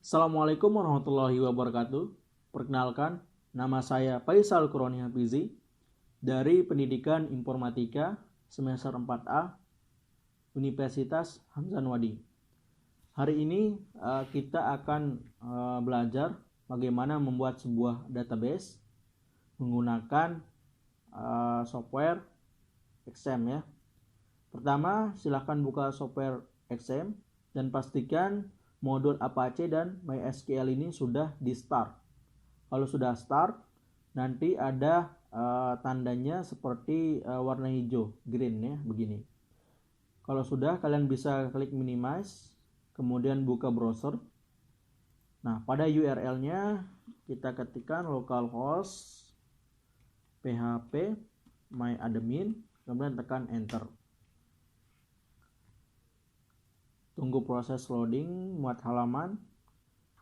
Assalamualaikum warahmatullahi wabarakatuh. Perkenalkan, nama saya Faisal Quroni Hafizi dari Pendidikan Informatika semester 4A Universitas Hamzah Wadi. Hari ini kita akan belajar bagaimana membuat sebuah database menggunakan software XM ya. Pertama, silahkan buka software XM dan pastikan modul Apache dan MySQL ini sudah di start. Kalau sudah start, nanti ada tandanya seperti warna hijau, green ya, begini. Kalau sudah, kalian bisa klik minimize, kemudian buka browser. Nah, pada URL-nya kita ketikkan localhost php myadmin, kemudian tekan enter. Tunggu proses loading muat halaman.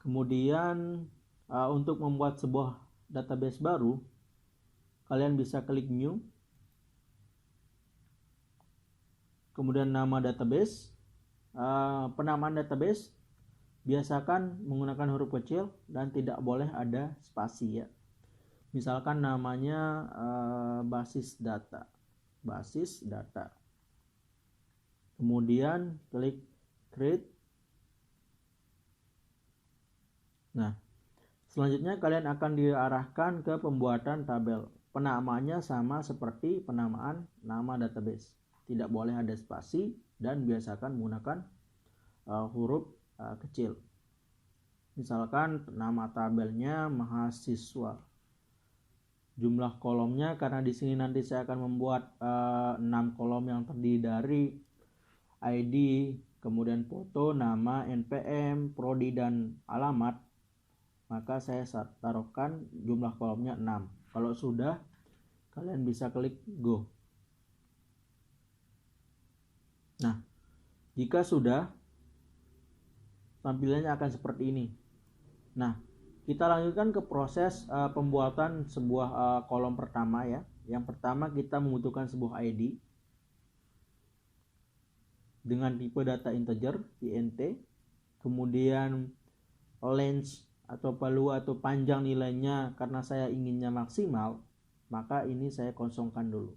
Kemudian untuk membuat sebuah database baru, kalian bisa klik new, kemudian nama database. Penamaan database biasakan menggunakan huruf kecil dan tidak boleh ada spasi ya. Misalkan namanya basis data. Kemudian klik create. Nah, selanjutnya kalian akan diarahkan ke pembuatan tabel. Penamaannya sama seperti penamaan nama database. Tidak boleh ada spasi dan biasakan menggunakan huruf kecil. Misalkan nama tabelnya mahasiswa. Jumlah kolomnya, karena di sini nanti saya akan membuat 6 kolom yang terdiri dari ID, kemudian foto, nama, NPM, prodi, dan alamat, maka saya taruhkan jumlah kolomnya 6. Kalau sudah, kalian bisa klik go. Nah, jika sudah, tampilannya akan seperti ini. Nah, kita lanjutkan ke proses pembuatan sebuah kolom pertama ya. Yang pertama kita membutuhkan sebuah ID dengan tipe data integer int, kemudian range atau value atau panjang nilainya, karena saya inginnya maksimal, maka ini saya kosongkan dulu.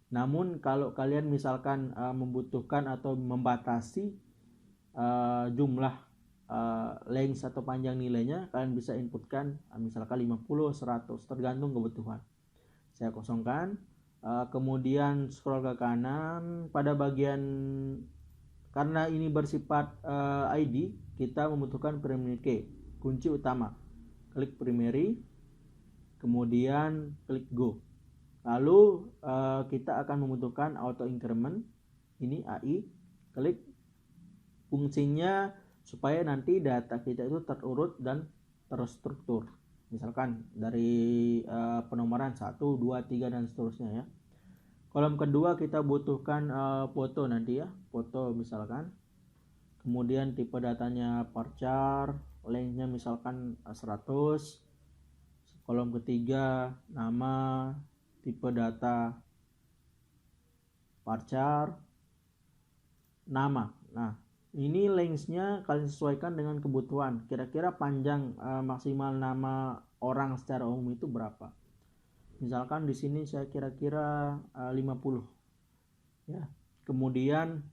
Namun kalau kalian misalkan membutuhkan atau membatasi jumlah length atau panjang nilainya, kalian bisa inputkan misalkan 50, 100, tergantung kebutuhan. Saya kosongkan. Kemudian scroll ke kanan, pada bagian, karena ini bersifat ID, kita membutuhkan primary key, kunci utama. Klik primary, kemudian klik go. Lalu kita akan membutuhkan auto increment, ini AI. Klik fungsinya supaya nanti data kita itu terurut dan terstruktur. Misalkan dari penomoran 1, 2, 3 dan seterusnya ya. Kolom kedua kita butuhkan foto nanti ya, foto misalkan. Kemudian tipe datanya varchar, lengthnya misalkan 100. Kolom ketiga nama, tipe data varchar, nama. Nah, ini lengthnya kalian sesuaikan dengan kebutuhan. Kira-kira panjang maksimal nama orang secara umum itu berapa? Misalkan di sini saya kira-kira 50 ya. Kemudian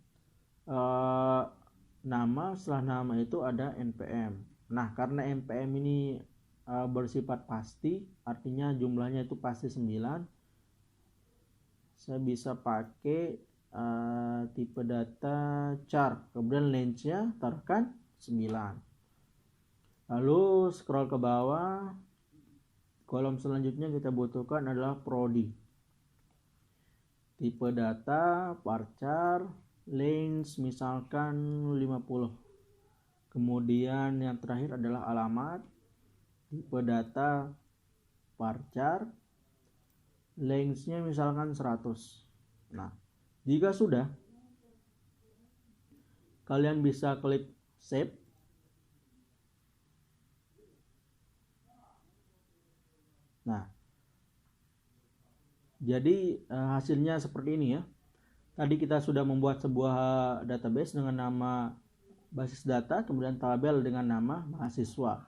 nama, setelah nama itu ada NPM. Nah, karena NPM ini bersifat pasti, artinya jumlahnya itu pasti 9, saya bisa pakai tipe data char, kemudian length-nya taruhkan 9. Lalu scroll ke bawah, kolom selanjutnya kita butuhkan adalah prodi. Tipe data varchar, length misalkan 50. Kemudian yang terakhir adalah alamat, tipe data varchar, length-nya misalkan 100. Nah, jika sudah, kalian bisa klik save. Nah, jadi hasilnya seperti ini ya. Tadi kita sudah membuat sebuah database dengan nama basis data, kemudian tabel dengan nama mahasiswa.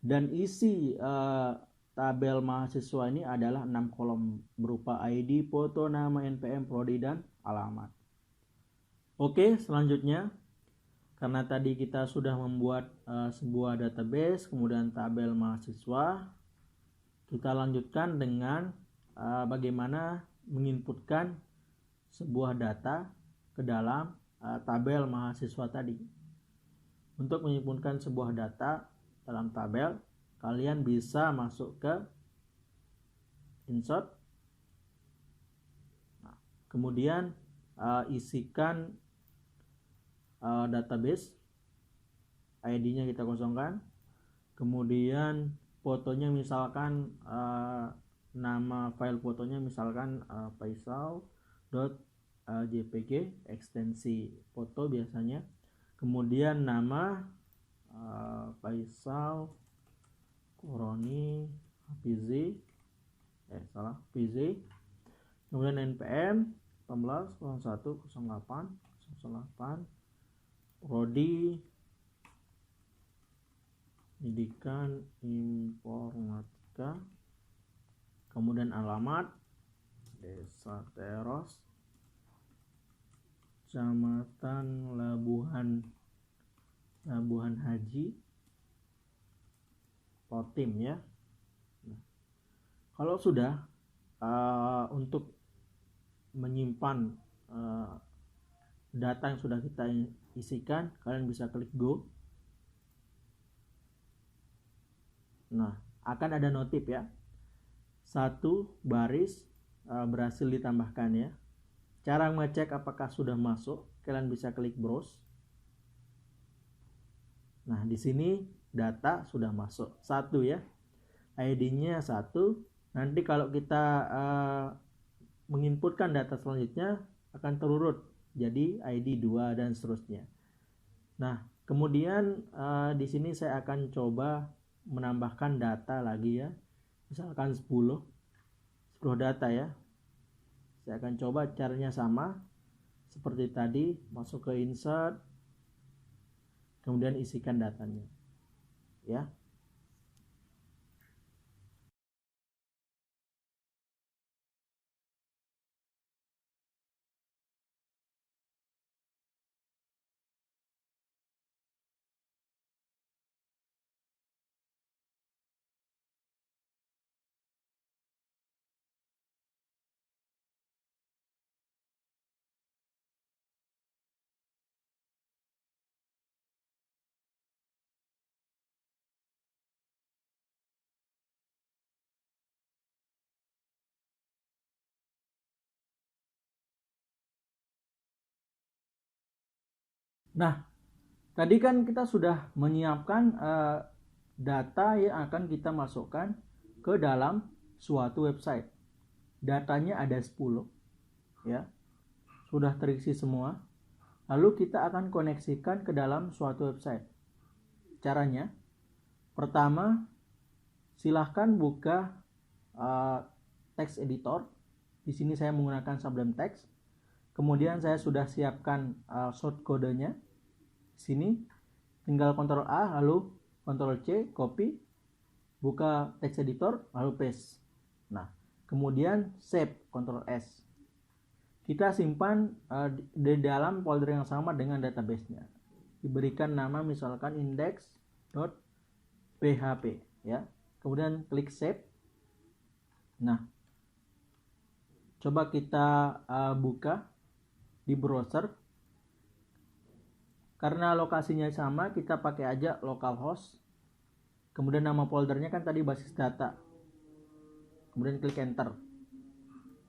Dan isi tabel mahasiswa ini adalah 6 kolom berupa ID, foto, nama, NPM, prodi, dan alamat. Oke, selanjutnya karena tadi kita sudah membuat sebuah database, kemudian tabel mahasiswa, kita lanjutkan dengan bagaimana menginputkan sebuah data ke dalam tabel mahasiswa tadi. Untuk menginputkan sebuah data dalam tabel, kalian bisa masuk ke insert, kemudian isikan database, ID-nya kita kosongkan, kemudian fotonya misalkan nama file fotonya misalkan faisal.jpg, ekstensi foto biasanya, kemudian nama Faisal Quroni Hafizi, Hafizi, kemudian NPM 18010808, prodi pendidikan informatika, kemudian alamat Desa Teros, Kecamatan Labuhan Haji, Potim ya. Nah, kalau sudah untuk menyimpan data yang sudah kita isikan, kalian bisa klik go. Nah, akan ada notif ya, 1 baris berhasil ditambahkan ya. Cara ngecek apakah sudah masuk, kalian bisa klik browse. Nah, di sini data sudah masuk 1 ya, ID-nya 1. Nanti kalau kita menginputkan data selanjutnya akan terurut jadi ID 2 dan seterusnya. Nah, kemudian di sini saya akan coba menambahkan data lagi ya, misalkan 10 data ya. Saya akan coba caranya sama seperti tadi, masuk ke insert, kemudian isikan datanya ya. Nah, tadi kan kita sudah menyiapkan data yang akan kita masukkan ke dalam suatu website. Datanya ada 10 ya. Sudah terisi semua. Lalu kita akan koneksikan ke dalam suatu website. Caranya, pertama silahkan buka text editor. Di sini saya menggunakan Sublime Text. Kemudian saya sudah siapkan shortcode-nya. Sini tinggal Ctrl A lalu Ctrl C, copy, buka text editor lalu paste. Nah, kemudian save, Ctrl S. Kita simpan di dalam folder yang sama dengan database-nya. Diberikan nama misalkan index.php ya. Kemudian klik save. Nah, coba kita buka di browser. Karena lokasinya sama, kita pakai aja localhost. Kemudian nama foldernya kan tadi basis data. Kemudian klik enter.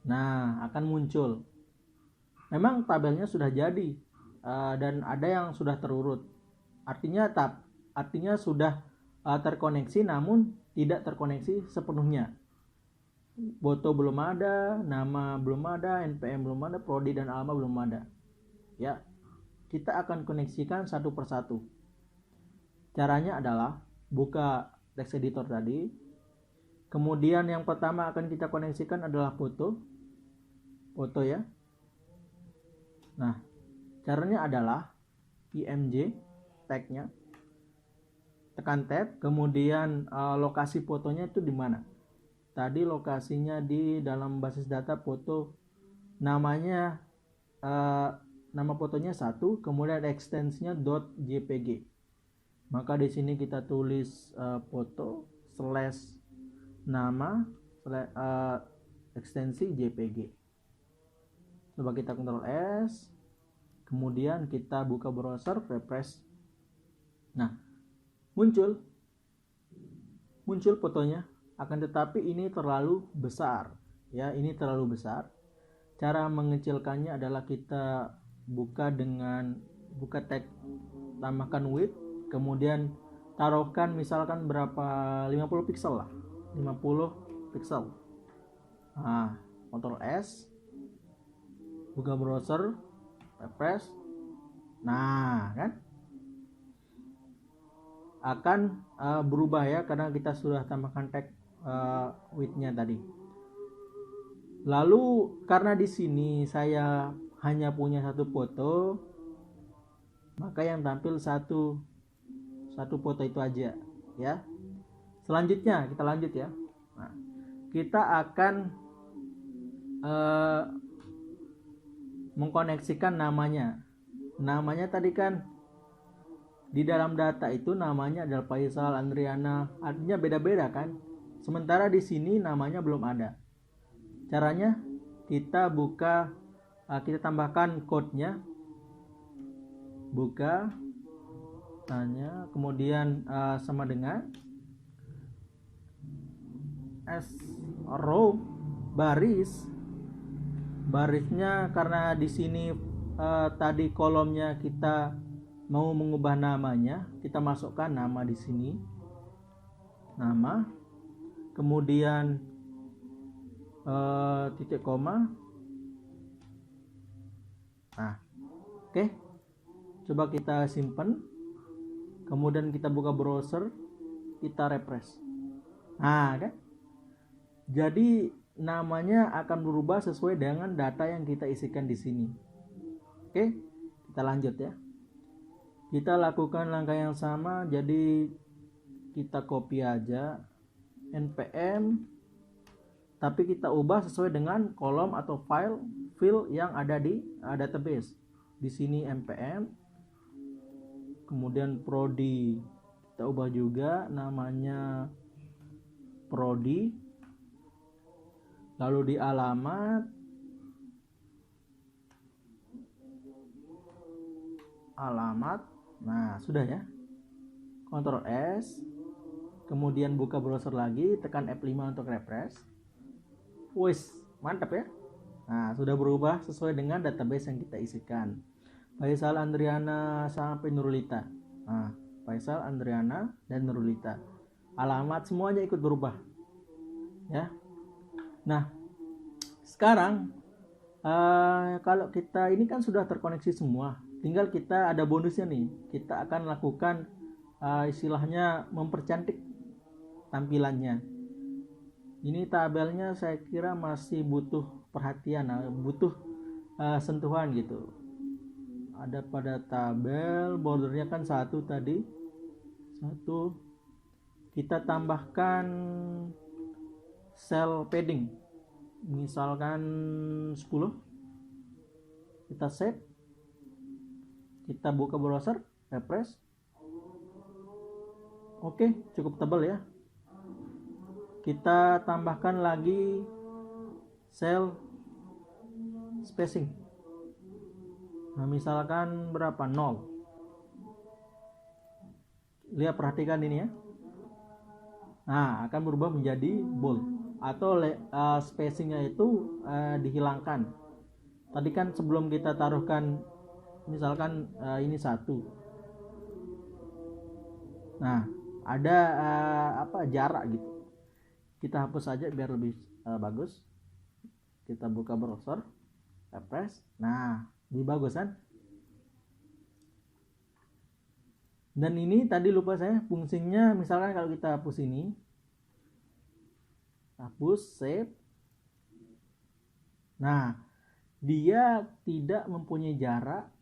Nah, akan muncul. Memang tabelnya sudah jadi dan ada yang sudah terurut. Artinya sudah terkoneksi namun tidak terkoneksi sepenuhnya. Foto belum ada, nama belum ada, NPM belum ada, prodi dan alamat belum ada. Ya. Kita akan koneksikan satu persatu. Caranya adalah buka text editor tadi. Kemudian yang pertama akan kita koneksikan adalah foto ya. Nah, caranya adalah img tagnya, tekan tab, kemudian lokasi fotonya itu di mana. Tadi lokasinya di dalam basis data foto, namanya nama fotonya 1, kemudian ekstensinya .jpg. Maka di sini kita tulis foto slash nama ekstensi jpg. Coba kita Ctrl S, kemudian kita buka browser, refresh. Nah, muncul fotonya, akan tetapi ini terlalu besar ya, ini terlalu besar. Cara mengecilkannya adalah kita buka tag, tambahkan width, kemudian taruhkan misalkan berapa, 50 pixel lah, 50 pixel. Nah, Ctrl S, buka browser, refresh. Nah, kan akan berubah ya, karena kita sudah tambahkan tag width-nya tadi. Lalu karena di sini saya hanya punya satu foto, maka yang tampil satu foto itu aja ya. Selanjutnya kita lanjut ya. Nah, kita akan mengkoneksikan namanya. Namanya tadi kan di dalam data itu namanya adalah Faisal Andriana, artinya beda-beda kan. Sementara di sini namanya belum ada. Caranya kita kita tambahkan code-nya, buka tanya, kemudian sama dengan row, barisnya, karena di sini tadi kolomnya kita mau mengubah namanya, kita masukkan nama di sini, nama, kemudian titik koma. Nah, oke. Coba kita simpan, kemudian kita buka browser, kita refresh. Nah, kan? Jadi namanya akan berubah sesuai dengan data yang kita isikan di sini. Oke, kita lanjut ya. Kita lakukan langkah yang sama, jadi kita copy aja npm, tapi kita ubah sesuai dengan kolom atau file yang ada di database. Di sini npm, kemudian prodi kita ubah juga namanya prodi, lalu di alamat nah sudah ya. Ctrl S, kemudian buka browser lagi, tekan F5 untuk refresh. Wis, mantap ya. Nah, sudah berubah sesuai dengan database yang kita isikan. Faisal Andriana sampai Nurulita. Nah, Faisal Andriana dan Nurulita. Alamat semuanya ikut berubah. Ya. Nah, sekarang kalau kita ini kan sudah terkoneksi semua. Tinggal kita ada bonusnya nih. Kita akan lakukan istilahnya mempercantik tampilannya. Ini tabelnya saya kira masih butuh perhatian, butuh sentuhan gitu. Ada pada tabel bordernya kan 1 tadi, 1, kita tambahkan cell padding misalkan 10, kita save, kita buka browser, refresh. Oke, cukup tebal ya. Kita tambahkan lagi cell spacing. Nah, misalkan berapa? 0. Lihat, perhatikan ini ya. Nah, akan berubah menjadi bold atau spacingnya itu dihilangkan. Tadi kan sebelum kita taruhkan misalkan ini 1. Nah, ada jarak gitu. Kita hapus saja biar lebih bagus. Kita buka browser, refresh. Nah, lebih bagus kan? Dan ini tadi lupa saya, fungsinya misalkan kalau kita hapus ini, hapus, save. Nah, dia tidak mempunyai jarak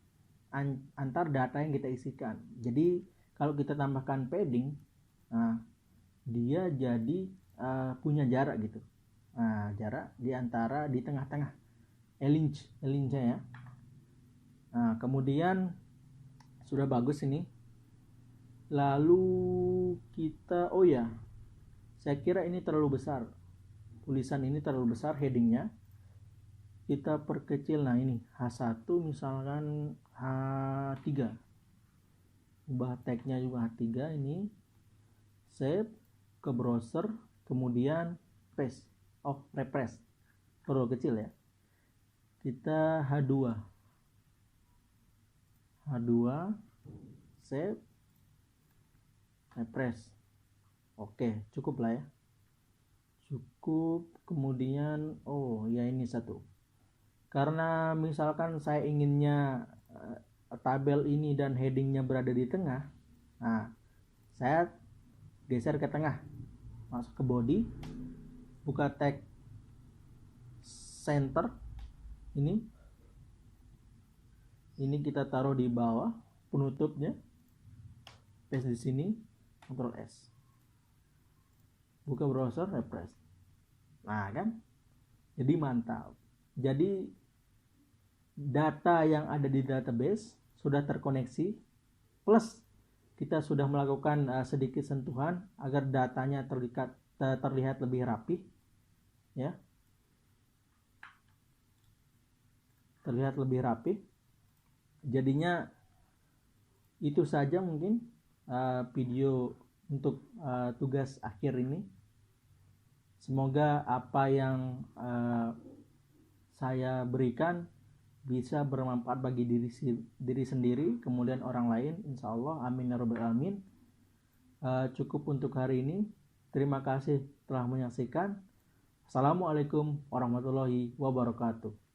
antar data yang kita isikan. Jadi kalau kita tambahkan padding, nah, dia jadi punya jarak gitu. Nah, jarak di antara di tengah-tengah alignnya ya. Nah, kemudian sudah bagus ini. Lalu kita, oh ya, saya kira ini terlalu besar. Tulisan ini terlalu besar headingnya. Kita perkecil. Nah ini H1 misalkan H3. Ubah tagnya juga H3 ini. Save ke browser, kemudian paste. Oh, refresh. Terlalu kecil ya. Kita H2. Save, refresh. Oke, cukup lah ya. Cukup. Kemudian oh ya ini satu. Karena misalkan saya inginnya tabel ini dan headingnya berada di tengah, nah saya geser ke tengah, masuk ke body, buka tag center, ini kita taruh di bawah penutupnya, paste di sini, Ctrl S, buka browser, refresh. Nah kan, jadi mantap. Jadi data yang ada di database sudah terkoneksi, plus kita sudah melakukan sedikit sentuhan agar datanya terlihat lebih rapi ya, terlihat lebih rapi. Jadinya itu saja mungkin video untuk tugas akhir ini. Semoga apa yang saya berikan bisa bermanfaat bagi diri sendiri, kemudian orang lain, insya Allah, amin ya rabbal alamin. Cukup untuk hari ini. Terima kasih telah menyaksikan. Assalamualaikum warahmatullahi wabarakatuh.